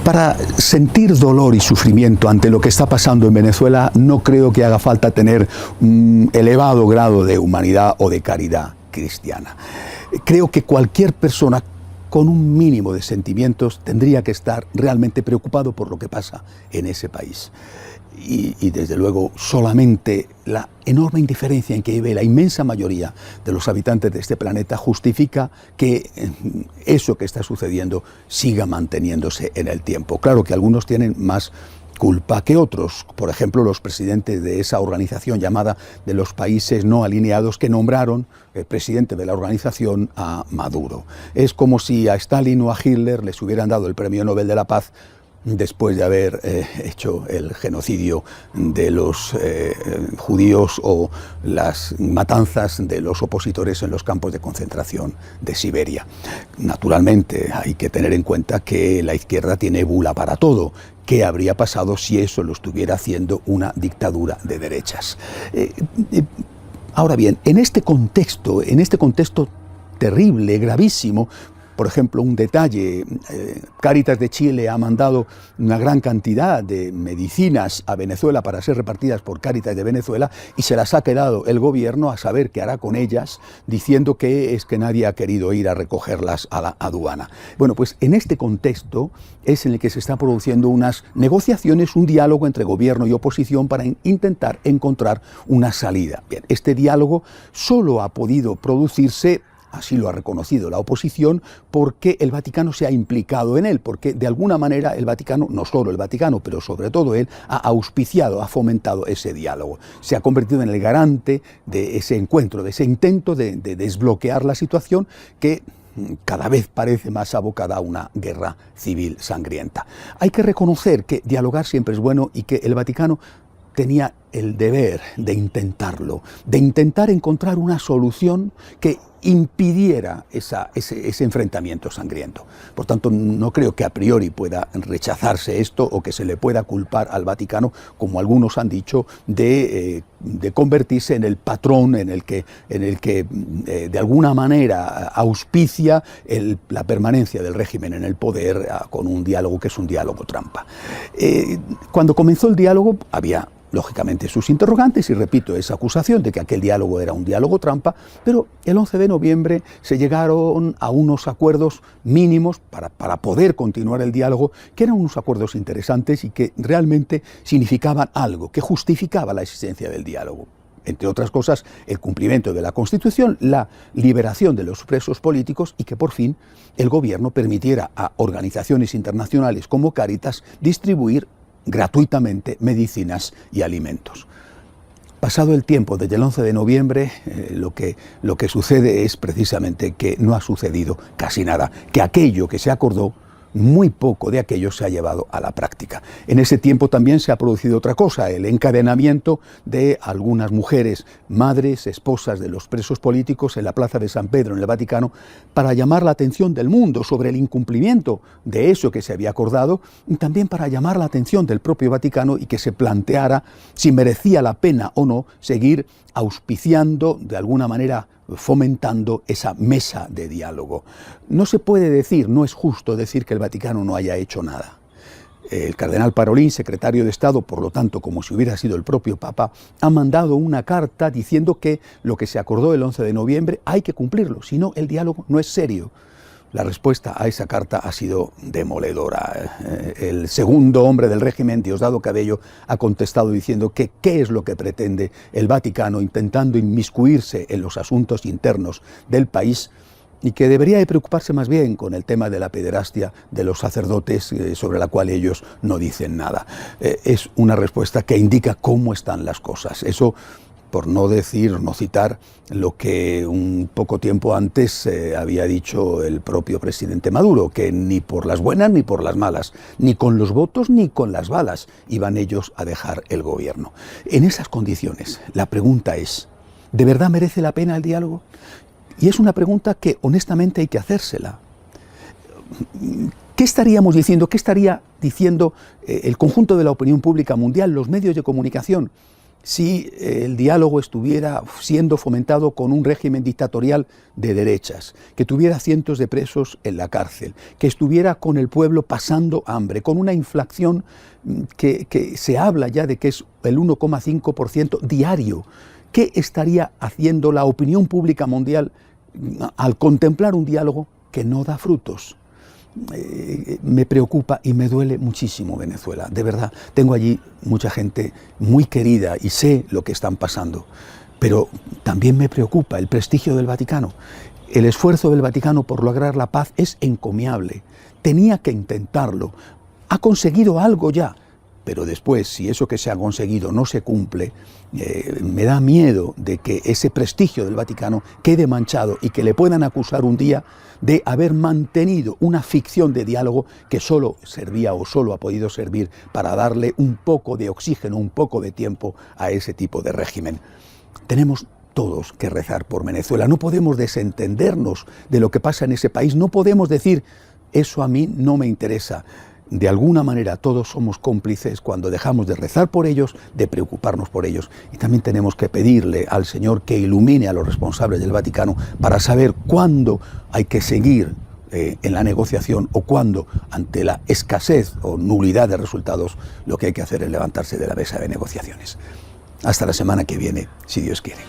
Para sentir dolor y sufrimiento ante lo que está pasando en Venezuela, no creo que haga falta tener un elevado grado de humanidad o de caridad cristiana. Creo que cualquier persona con un mínimo de sentimientos tendría que estar realmente preocupado por lo que pasa en ese país. Y desde luego solamente la enorme indiferencia en que vive la inmensa mayoría de los habitantes de este planeta justifica que eso que está sucediendo siga manteniéndose en el tiempo. Claro que algunos tienen más culpa que otros, por ejemplo los presidentes de esa organización llamada de los países no alineados que nombraron el presidente de la organización a Maduro. Es como si a Stalin o a Hitler les hubieran dado el Premio Nobel de la Paz después de haber hecho el genocidio de los judíos o las matanzas de los opositores en los campos de concentración de Siberia. Naturalmente hay que tener en cuenta que la izquierda tiene bula para todo. ¿Qué habría pasado si eso lo estuviera haciendo una dictadura de derechas? Ahora bien, en este contexto terrible, gravísimo, por ejemplo, un detalle, Cáritas de Chile ha mandado una gran cantidad de medicinas a Venezuela para ser repartidas por Cáritas de Venezuela y se las ha quedado el gobierno a saber qué hará con ellas, diciendo que es que nadie ha querido ir a recogerlas a la aduana. Bueno, pues en este contexto es en el que se están produciendo unas negociaciones, un diálogo entre gobierno y oposición para intentar encontrar una salida. Bien, este diálogo solo ha podido producirse, así lo ha reconocido la oposición, porque el Vaticano se ha implicado en él, porque de alguna manera el Vaticano, no solo el Vaticano, pero sobre todo él, ha auspiciado, ha fomentado ese diálogo. Se ha convertido en el garante de ese encuentro, de ese intento de desbloquear la situación que cada vez parece más abocada a una guerra civil sangrienta. Hay que reconocer que dialogar siempre es bueno y que el Vaticano tenía el deber de intentarlo, de intentar encontrar una solución que impidiera ese enfrentamiento sangriento. Por tanto, no creo que a priori pueda rechazarse esto o que se le pueda culpar al Vaticano, como algunos han dicho, de convertirse en el patrón en el que de alguna manera auspicia la permanencia del régimen en el poder con un diálogo que es un diálogo trampa. Cuando comenzó el diálogo había lógicamente sus interrogantes y repito esa acusación de que aquel diálogo era un diálogo trampa, pero el 11 de noviembre se llegaron a unos acuerdos mínimos para poder continuar el diálogo, que eran unos acuerdos interesantes y que realmente significaban algo, que justificaba la existencia del diálogo. Entre otras cosas, el cumplimiento de la Constitución, la liberación de los presos políticos y que por fin el gobierno permitiera a organizaciones internacionales como Cáritas distribuir gratuitamente medicinas y alimentos. Pasado el tiempo, desde el 11 de noviembre, lo que sucede es precisamente que no ha sucedido casi nada, que aquello que se acordó, muy poco de aquello se ha llevado a la práctica. En ese tiempo también se ha producido otra cosa, el encadenamiento de algunas mujeres, madres, esposas de los presos políticos en la Plaza de San Pedro, en el Vaticano, para llamar la atención del mundo sobre el incumplimiento de eso que se había acordado y también para llamar la atención del propio Vaticano y que se planteara si merecía la pena o no seguir auspiciando, de alguna manera fomentando esa mesa de diálogo. No se puede decir, no es justo decir que el Vaticano no haya hecho nada. El cardenal Parolin, secretario de Estado, por lo tanto, como si hubiera sido el propio Papa, ha mandado una carta diciendo que lo que se acordó el 11 de noviembre hay que cumplirlo, si no el diálogo no es serio. La respuesta a esa carta ha sido demoledora. El segundo hombre del régimen, Diosdado Cabello, ha contestado diciendo que qué es lo que pretende el Vaticano intentando inmiscuirse en los asuntos internos del país y que debería de preocuparse más bien con el tema de la pederastia de los sacerdotes, sobre la cual ellos no dicen nada. Es una respuesta que indica cómo están las cosas. Eso, por no decir, no citar lo que un poco tiempo antes había dicho el propio presidente Maduro, que ni por las buenas ni por las malas, ni con los votos ni con las balas, iban ellos a dejar el gobierno. En esas condiciones, la pregunta es, ¿de verdad merece la pena el diálogo? Y es una pregunta que honestamente hay que hacérsela. ¿Qué estaríamos diciendo? ¿Qué estaría diciendo el conjunto de la opinión pública mundial, los medios de comunicación? si el diálogo estuviera siendo fomentado con un régimen dictatorial de derechas, que tuviera cientos de presos en la cárcel, que estuviera con el pueblo pasando hambre, con una inflación que se habla ya de que es el 1,5% diario. ¿Qué estaría haciendo la opinión pública mundial al contemplar un diálogo que no da frutos? Me preocupa y me duele muchísimo Venezuela, de verdad. Tengo allí mucha gente muy querida y sé lo que están pasando, pero también me preocupa el prestigio del Vaticano. El esfuerzo del Vaticano por lograr la paz es encomiable, tenía que intentarlo, ha conseguido algo ya, pero después, si eso que se ha conseguido no se cumple, me da miedo de que ese prestigio del Vaticano quede manchado y que le puedan acusar un día de haber mantenido una ficción de diálogo que solo servía o solo ha podido servir para darle un poco de oxígeno, un poco de tiempo a ese tipo de régimen. Tenemos todos que rezar por Venezuela, no podemos desentendernos de lo que pasa en ese país, no podemos decir, eso a mí no me interesa. De alguna manera todos somos cómplices cuando dejamos de rezar por ellos, de preocuparnos por ellos. Y también tenemos que pedirle al Señor que ilumine a los responsables del Vaticano para saber cuándo hay que seguir en la negociación o cuándo, ante la escasez o nulidad de resultados, lo que hay que hacer es levantarse de la mesa de negociaciones. Hasta la semana que viene, si Dios quiere.